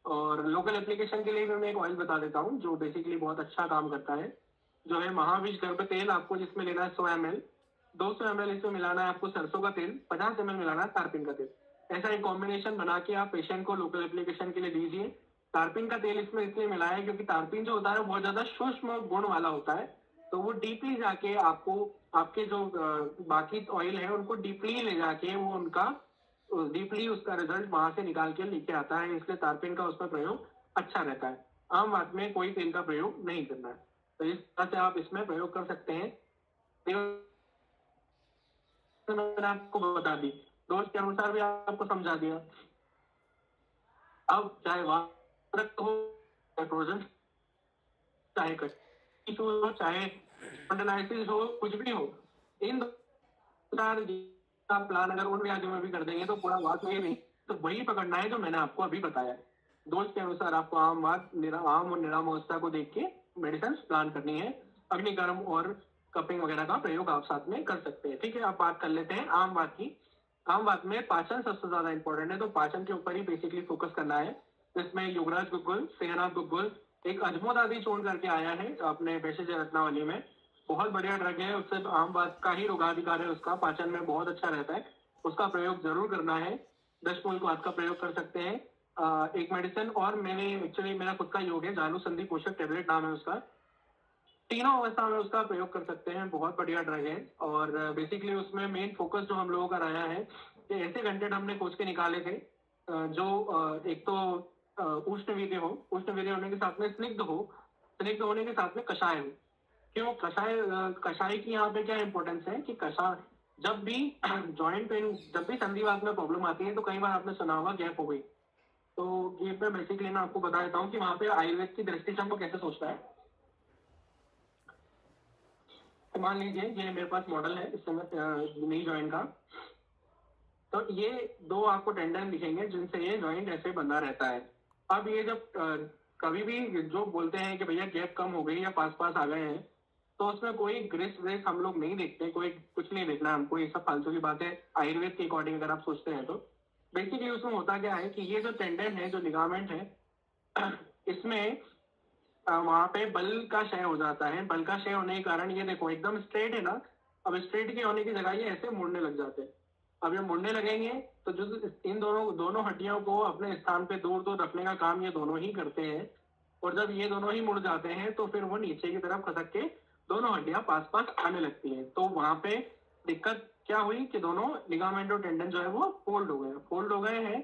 और लोकल एप्लीकेशन के लिए भी मैं एक ऑयल बता देता हूँ जो बेसिकली बहुत अच्छा काम करता है, जो है महाविष गर्भ तेल। आपको जिसमें लेना है 100 ml, 200 ml इसमें मिलाना है आपको सरसों का तेल, 50 ml मिलाना है तारपीन का तेल। ऐसा एक कॉम्बिनेशन बना के आप पेशेंट को लोकल एप्लीकेशन के लिए दीजिए। तारपीन का तेल इसमें इसलिए मिला है क्योंकि तारपीन जो होता है बहुत ज्यादा सूक्ष्म गुण वाला होता है, तो वो डीपली जाके आपको आपके जो बाकी ऑयल है उनको डीपली ले जाके वो उनका डीपली उसका रिजल्ट वहां से निकाल के लेके आता है, इसलिए तारपीन का उसमें प्रयोग अच्छा रहता है। आम बात में कोई तेल का प्रयोग नहीं करना है, तो इस तरह से आप इसमें प्रयोग कर सकते हैं। मैंने आपको बता दी, डोज के अनुसार भी आपको समझा दिया। अब चाहे वातरक्त हो, नाइट्रोजन, चाहे कटिस हो, चाहे स्पॉन्डिलाइटिस हो, कुछ भी हो, इन का प्लान अगर उन व्याधियों में भी कर देंगे तो पूरा वात में नहीं, तो वही पकड़ना है जो मैंने आपको अभी बताया। डोज के अनुसार आपको आम और निराम अवस्था को देख के मेडिसिन प्लान करनी है। अग्निकर्म और कपिंग वगैरह का प्रयोग आप साथ में कर सकते हैं। ठीक है, आप बात कर लेते हैं आम बात की। आम बात में पाचन सबसे ज्यादा इंपॉर्टेंट है, तो पाचन के ऊपर ही बेसिकली फोकस करना है। इसमें युवराज गुग्गुल, सेहनाथ गुग्गुल, एक अजमोदादी चूर्ण करके आया है अपने भेषज रत्नावली में, बहुत बढ़िया ड्रग है। उससे आम बात का ही रोगाधिकार है, उसका पाचन में बहुत अच्छा रहता है, उसका प्रयोग जरूर करना है। 10 मूलकात का प्रयोग कर सकते हैं। एक मेडिसिन और मैंने एक्चुअली मेरा खुद का योग है, जालू संधि पोषक टेबलेट नाम है उसका, तीनों अवस्था में उसका प्रयोग कर सकते हैं, बहुत बढ़िया ड्रग है। और बेसिकली उसमें मेन फोकस जो हम लोगों का रहा है कि ऐसे कंटेंट हमने खोज के निकाले थे जो एक तो उष्णवीर्य हो, उष्णवीर्य होने के साथ में स्निग्ध हो, स्निग्ध होने के साथ में कषाय हो। क्यों कषाय? कषाय की यहाँ पे क्या इंपॉर्टेंस है कि कषाय जब भी जॉइंट पेन, जब भी संधिवात में प्रॉब्लम आती है तो कई बार आपने सुना होगा गैप हो गई, तो ये मैं बेसिकली मैं आपको बता देता हूँ कि वहां पे आयुर्वेद की दृष्टि से हमको कैसे सोचता है। तो मान लीजिए ये मेरे पास मॉडल है इस समय नी जॉइंट का, तो ये दो आपको टेंडन दिखेंगे जिनसे ये जॉइंट ऐसे बंधा रहता है। अब ये जब कभी भी जो बोलते हैं कि भैया गैप कम हो गई या पास पास आ गए हैं, तो उसमें कोई ग्रेस व्रेस हम लोग नहीं देखते, कोई कुछ नहीं देखना हमको, ये सब फालतू की बात है आयुर्वेद के अकॉर्डिंग अगर आप सोचते हैं तो। बेसिकली उसमें होता क्या है कि ये जो टेंडन है, जो लिगामेंट है, इसमें वहां पे बल का क्षय हो जाता है। बल का क्षय होने के कारण ये देखो एकदम स्ट्रेट है ना, अब स्ट्रेट के होने की जगह ये ऐसे मुड़ने लग जाते हैं। अब ये मुड़ने लगेंगे तो जो इन दोनों हड्डियों को अपने स्थान पे दूर दूर रखने का काम ये दोनों ही करते हैं, और जब ये दोनों ही मुड़ जाते हैं तो फिर वो नीचे की तरफ खसक के दोनों हड्डियां पास पास आने लगती हैं। तो वहां पे दिक्कत क्या हुई कि दोनों लिगामेंट और टेंडन जो है वो फोल्ड हो गए हैं।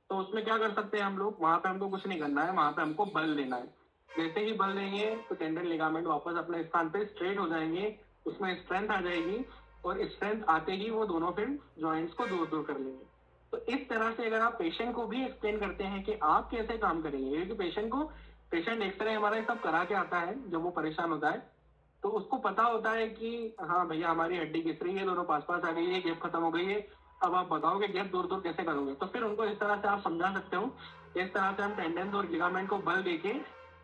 तो उसमें क्या कर सकते हैं हम लोग, वहां पे हमको कुछ नहीं करना है, वहां पे हमको बल देना है। जैसे ही बल देंगे तो टेंडन लिगामेंट वापस अपने स्थान पे स्ट्रेट हो जाएंगे, उसमें स्ट्रेंथ आ जाएगी, और स्ट्रेंथ आते ही वो दोनों फिर जॉइंट्स को दूर दूर कर लेंगे। तो इस तरह से अगर आप पेशेंट को भी एक्सप्लेन करते हैं कि आप कैसे काम करेंगे, क्योंकि पेशेंट एक्सरे हमारा ये सब करा के आता है जब वो परेशान होता है, तो उसको पता होता है कि हाँ भैया हमारी हड्डी घिस रही है, दोनों पास पास आ गई है, गैप खत्म हो गई है, अब आप बताओ कि गैप दूर दूर कैसे करोगे। तो फिर उनको इस तरह से आप समझा सकते हो, इस तरह से हम टेंडेंस और लिगामेंट को बल देके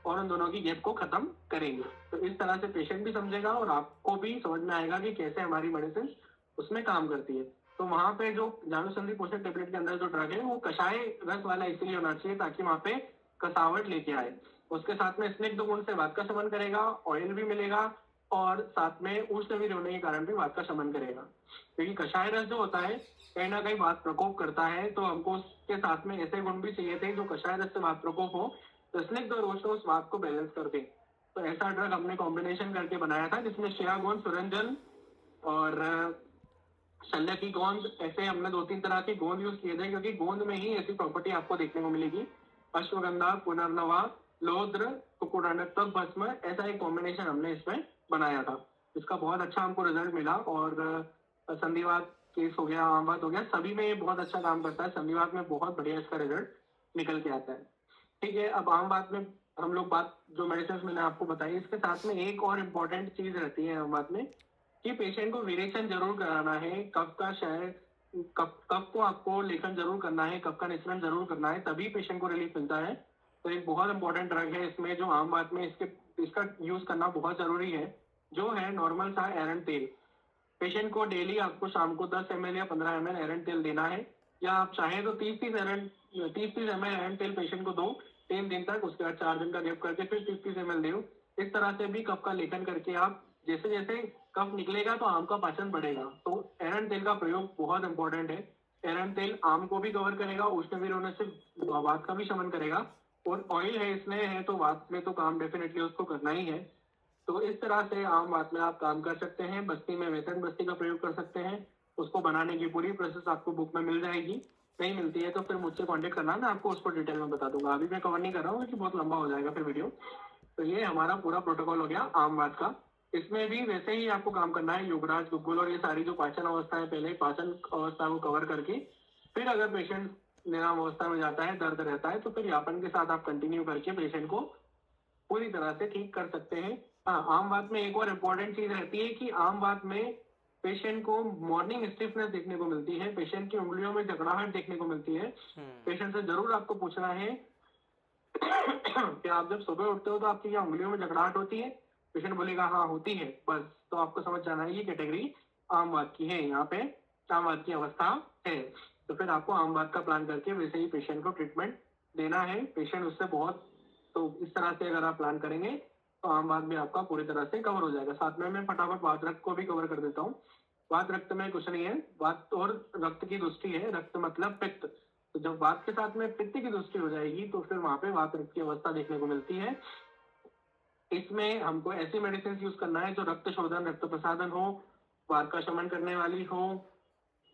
और उन दोनों की गैप को खत्म करेंगे। तो इस तरह से पेशेंट भी समझेगा और आपको भी समझ में आएगा कि कैसे हमारी मेडिसिन उसमें काम करती है। तो वहां पे जो जानु संधि पोषक टेबलेट के अंदर जो ड्रग है वो कषाय रस वाला इसलिए होना चाहिए ताकि वहां पे कसावट लेके आए। उसके साथ में स्निग्ध गुण से वात का शमन करेगा, ऑयल भी मिलेगा, और साथ में उष्णवीर्य होने के कारण भी वात का शमन करेगा। क्योंकि कषाय रस जो होता है कहीं ना कहीं वात प्रकोप करता है, तो हमको उसके साथ में ऐसे गुण भी चाहिए थे जो कषाय रस से वात प्रकोप हो, तो स्निग्ध और उष्ण उस वात को बैलेंस कर दे। तो ऐसा ड्रग हमने कॉम्बिनेशन करके बनाया था जिसमें श्रेयागोन, सुरंजन और शल्य की गोंद, ऐसे हमने 2-3 तरह के गोंद यूज किए थे, क्योंकि गोंद में ही ऐसी प्रॉपर्टी आपको देखने को मिलेगी। अश्वगंधा, पुनर्नवा, लोद्र, कुकुरानक भस्म, ऐसा एक कॉम्बिनेशन हमने इसमें बनाया था, इसका बहुत अच्छा हमको रिजल्ट मिला। और संधिवात केस हो गया, आम बात हो गया, सभी में ये बहुत अच्छा काम करता है। संधिवात में बहुत बढ़िया इसका रिजल्ट निकल के आता है। ठीक है, अब आम बात में हम लोग बात जो मेडिसिन मैंने आपको बताई, इसके साथ में एक और इम्पोर्टेंट चीज रहती है आम बात में कि पेशेंट को विरेचन जरूर कराना है। कफ का क्षय, कफ को आपको लेखन जरूर करना है, कफ का निःसरण जरूर करना है, तभी पेशेंट को रिलीफ मिलता है। तो एक बहुत इंपॉर्टेंट ड्रग है इसमें जो आम बात में इसका यूज करना बहुत जरूरी है, जो है नॉर्मल सा एरंड तेल। पेशेंट को डेली आपको शाम को 10 ml या 15 ml एरंड तेल देना है, या आप चाहें तो 30-30 ml एरंड तेल पेशेंट को दो 3 दिन तक, उसके बाद 4 दिन का गैप करके फिर 30-30 ml दो। इस तरह से भी कफ का लेखन करके आप जैसे जैसे कफ निकलेगा तो आम का पाचन बढ़ेगा। तो एरंड तेल का प्रयोग बहुत इंपॉर्टेंट है। एरंड तेल आम को भी कवर करेगा, उष्णवीर्य होने से वात का भी शमन करेगा, और ऑयल है इसमें है तो वात में तो काम डेफिनेटली उसको करना ही है। तो इस तरह से आम बात में आप काम कर सकते हैं। बस्ती में वेतन बस्ती का प्रयोग कर सकते हैं। उसको बनाने की पूरी प्रोसेस आपको बुक में मिल जाएगी। नहीं मिलती है तो फिर मुझसे कांटेक्ट करना, मैं आपको उसको डिटेल में बता दूंगा। अभी मैं कवर नहीं कर रहा हूँ क्योंकि बहुत लंबा हो जाएगा फिर वीडियो। तो ये हमारा पूरा प्रोटोकॉल हो गया आम बात का। इसमें भी वैसे ही आपको काम करना है, युवराज, गुग्गुल और ये सारी जो पाचन अवस्था है, पहले पाचन अवस्था को कवर करके फिर अगर पेशेंट निराम अवस्था में जाता है, दर्द रहता है, तो फिर यापन के साथ आप कंटिन्यू करके पेशेंट को पूरी तरह से ठीक कर सकते हैं। हाँ, आम बात में एक और इम्पोर्टेंट चीज रहती है कि आम बात में पेशेंट को मॉर्निंग स्टिफनेस देखने को मिलती है, पेशेंट की उंगलियों में जकड़ाहट देखने को मिलती है। पेशेंट से जरूर आपको पूछना है कि आप जब सुबह उठते हो तो आपकी क्या उंगलियों में जकड़ाहट होती है? पेशेंट बोलेगा हाँ होती है, बस तो आपको समझ जाना है ये कैटेगरी आम बात की है, यहाँ पे आम बात की अवस्था है। तो फिर आपको आम बात का प्लान करके वैसे ही पेशेंट को ट्रीटमेंट देना है। पेशेंट उससे बहुत, तो इस तरह से अगर आप प्लान करेंगे तो आम बात भी आपका पूरी तरह से कवर हो जाएगा। साथ में मैं फटाफट वात रक्त को भी कवर कर देता हूँ। वात रक्त में कुछ नहीं है, वात और रक्त की दृष्टि है, रक्त मतलब पित्त। तो जब वात के साथ में पित्त की दृष्टि हो जाएगी तो फिर वहां पे वात रक्त की अवस्था देखने को मिलती है। इसमें हमको ऐसी मेडिसिन यूज करना है जो रक्त शोधन, रक्त प्रसादन हो, वात का शमन करने वाली हो।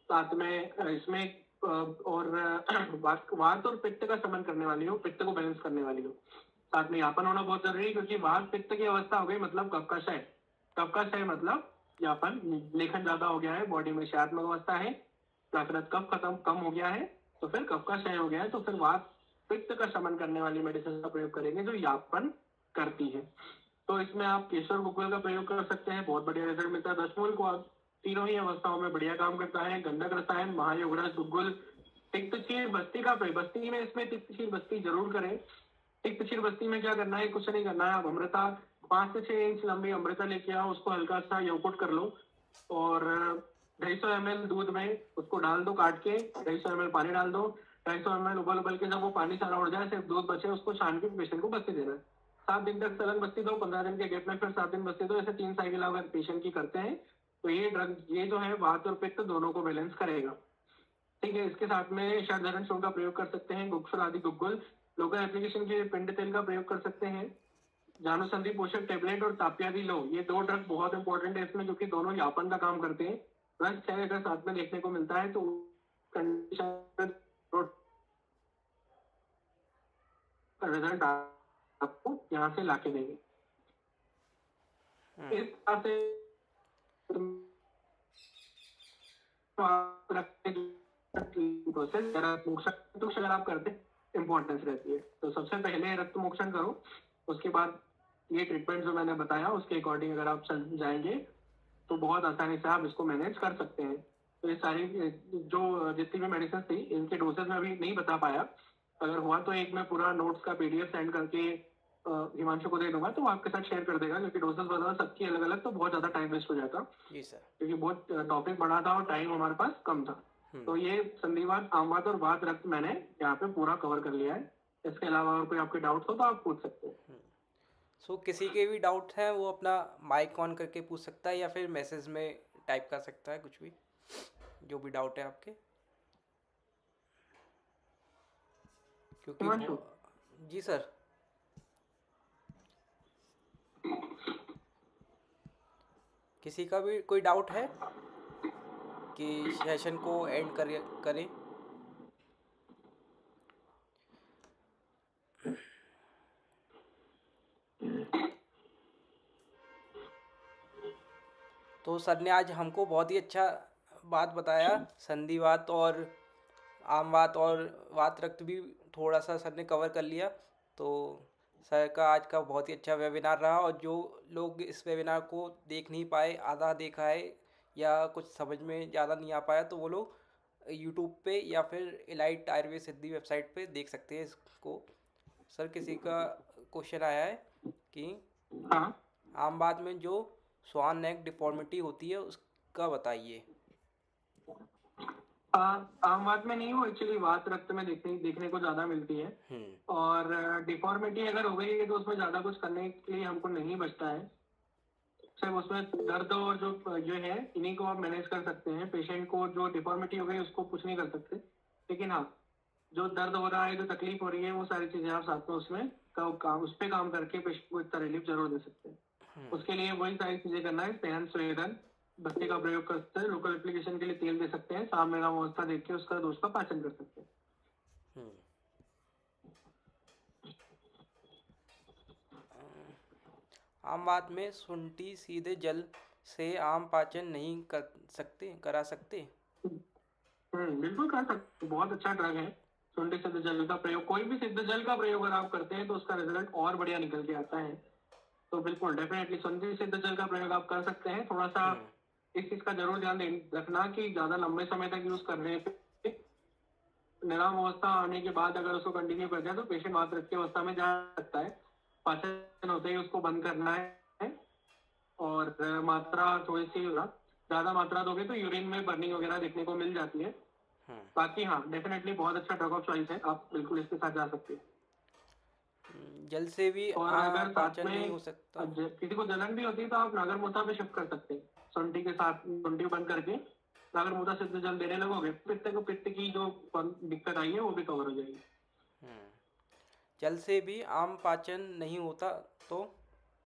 साथ में इसमें और वात और पित्त का शमन करने वाली हो, पित्त को बैलेंस करने वाली हो। साथ में यापन होना बहुत जरूरी है, क्योंकि वात पित्त की अवस्था हो गई मतलब कफ का क्षय। कफ का क्षय मतलब यापन, लेखन ज्यादा हो गया है, बॉडी में क्षयात्मक अवस्था है, प्राकृत कफ खत्म कम हो गया है, तो फिर कफ का क्षय हो गया है, तो फिर वात पित्त का शमन करने वाली मेडिसिन का प्रयोग करेंगे जो यापन करती है। तो इसमें आप केशर गुग्गुल का प्रयोग कर सकते हैं, बहुत बढ़िया रिजल्ट मिलता है। दशमूल को आप तीनों ही अवस्थाओं में बढ़िया काम करता है। गंधक रसायन, महायुगराज, गुग्गुल, तिक्तचीर बस्ती का प्रयोग, बस्ती में इसमें तिक्तचीर बस्ती जरूर करें। तिक्तचीर बस्ती में क्या करना है, कुछ नहीं करना है, आप अमृता 5 से 6 इंच लंबी अमृता लेके आओ, उसको हल्का सा यौकुट कर लो और 250 ml दूध में उसको डाल दो, काट के 250 ml पानी डाल दो। 250 ml उबल उबल के जब वो पानी सारा उड़ जाए, सिर्फ दूध बचे, उसको छान के पेशेंट को बस्ती देना है। 7 दिन तक सलन बस्ती दो, 15 दिन के गैप में फिर 7 दिन बस्ती दो। ऐसे 3 साइकिल अगर पेशेंट की करते हैं तो ये ड्रग, ये जो है वात और पित्त दोनों को बैलेंस करेगा। ठीक है, इसके साथ में शरधरण चूर्ण का प्रयोग कर सकते हैं, गुक्सुर आदि गुग्गुल। लोकल एप्लीकेशन के लिए पिंड तेल का प्रयोग कर सकते हैं। जानुसंधि पोषक टेबलेट और ताप्यादि लो, ये 2 ड्रग बहुत इंपॉर्टेंट है इसमें, क्योंकि दोनों यापन का काम करते हैं। रक्त क्षय अगर साथ में देखने को मिलता है तो कंडीशन रिजल्ट आपको यहाँ से लाके देंगे। इस तरह से प्रोसेस अगर आप करते इंपॉर्टेंस रहती है। तो सबसे पहले रक्त मोक्षण करो, उसके बाद ये ट्रीटमेंट जो मैंने बताया उसके अकॉर्डिंग अगर आप चल जाएंगे तो बहुत आसानी से आप इसको मैनेज कर सकते हैं। तो ये सारी जो जितनी भी मेडिसिन थी इनके डोसेज में अभी नहीं बता पाया, अगर हुआ तो एक मैं पूरा नोट्स का पीडीएफ सेंड करके हिमांशु को दे दूंगा तो वो आपके साथ शेयर कर देगा, क्योंकि डोसेज बताना सबकी अलग अलग तो बहुत ज्यादा टाइम वेस्ट हो जाता। जी सर। क्योंकि बहुत टॉपिक बड़ा था और टाइम हमारे पास कम था। तो ये संधिवात, आमवात और वात रक्त मैंने यहाँ पे पूरा कवर कर लिया है। इसके अलावा अगर कोई आपके डाउट हो तो आप पूछ सकते हैं। सो किसी के भी डाउट हैं वो अपना माइक ऑन करके पूछ सकता है या फिर मैसेज में टाइप कर सकता है, कुछ भी जो भी डाउट है आपके, क्योंकि जी सर। किसी का भी कोई डाउट है कि सेशन को एंड करें? तो सर ने आज हमको बहुत ही अच्छा बात बताया, संधिवात और आमवात और वात रक्त भी थोड़ा सा सर ने कवर कर लिया। तो सर का आज का बहुत ही अच्छा वेबिनार रहा, और जो लोग इस वेबिनार को देख नहीं पाए, आधा देखा है या कुछ समझ में ज़्यादा नहीं आ पाया, तो वो लोग यूट्यूब पे या फिर इलाइट आयुर्वेद सिद्धि वेबसाइट पे देख सकते हैं इसको। सर किसी का क्वेश्चन आया है कि आम बात में जो स्वान नेक डिफॉर्मिटी होती है उसका बताइए। आम बात में नहीं, वो एक्चुअली वात रक्त में देखने को ज्यादा मिलती है। और डिफॉर्मिटी अगर हो गई है तो उसमें ज्यादा कुछ करने के लिए हमको नहीं बचता है, सिर्फ उसमें दर्द और जो है इन्हीं को आप मैनेज कर सकते हैं। पेशेंट को जो डिफॉर्मिटी हो गई उसको कुछ नहीं कर सकते, लेकिन हाँ जो दर्द हो रहा है, जो तकलीफ हो रही है, वो सारी चीजें आप साथ में उसमें उस पे काम करके पेशेंट को इतना रिलीफ जरूर दे सकते हैं। उसके लिए वही सारी चीजें करना है, सेहन स्वेदन बत्ती का प्रयोग कर सकते हैं, लोकल एप्लीकेशन के लिए तेल दे सकते हैं, सांप मेरा अवस्था देख के उसका दोष का पाचन कर सकते हैं। आम बात में शुंठी सीधे जल से आम पाचन नहीं करा सकते। बिल्कुल कर सकते, बहुत अच्छा ड्रग है। शुंठी सिद्ध जल का प्रयोग, कोई भी सिद्ध जल का प्रयोग अगर आप करते हैं तो उसका रिजल्ट और बढ़िया निकल के आता है। तो बिल्कुल डेफिनेटली शुंठी सिद्ध जल का प्रयोग आप कर सकते हैं। थोड़ा सा इस चीज का जरूर ध्यान रखना कि ज्यादा लंबे समय तक यूज करने पे निराम अवस्था आने के बाद अगर उसको कंटिन्यू करते हैं तो पेशेंट मात्र रखती अवस्था में जा सकता है। पाचन होते ही उसको बंद करना है, और मात्रा थोड़ी सी ज्यादा मात्रा दोगे तो यूरिन में बर्निंग वगैरह देखने को मिल जाती है। बाकी हाँ, डेफिनेटली बहुत अच्छा ड्रग ऑफ चॉइस है, आप बिल्कुल इसके साथ जा सकते हैं। जल से भी और अगर साथ पाचन में नहीं हो सकता, किसी को जलन भी होती है तो आप नागरमोथा पे शिफ्ट कर सकते हैं। शुंठी के साथ शुंठी बंद करके नागरमोथा सिद्ध जल देने लगोगे, पित्त की जो दिक्कत आई है वो भी कवर हो जाएगी। जल से भी आम पाचन नहीं होता तो